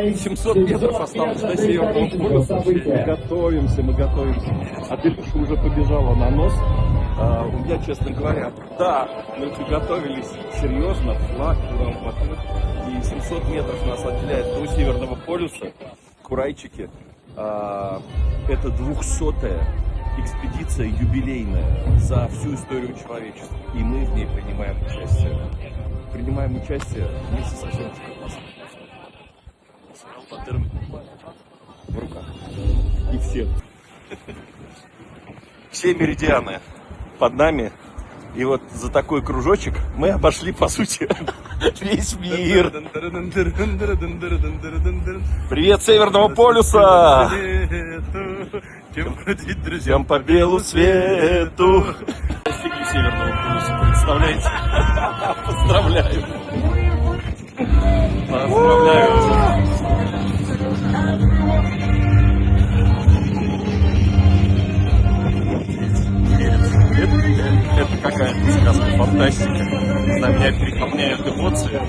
700 метров осталось до Северного полюса. Мы готовимся. А Петруша уже побежала на нос. У меня, честно говоря, да, мы приготовились серьезно, флаг, Урал-Баку. И 700 метров нас отделяет до Северного полюса. Курайчики. Это 200-я экспедиция юбилейная за всю историю человечества. И мы в ней принимаем участие. Принимаем участие вместе со всем Чикаго. С Урал-Батыром в руках. И все. Все меридианы под нами. И вот за такой кружочек мы обошли, по сути, весь мир. Привет Северного полюса! Друзьям по белу свету. Достигли Северного полюса, представляете? Поздравляю! Поздравляю! Это какая-то сказка, фантастика. На меня переполняют эмоции.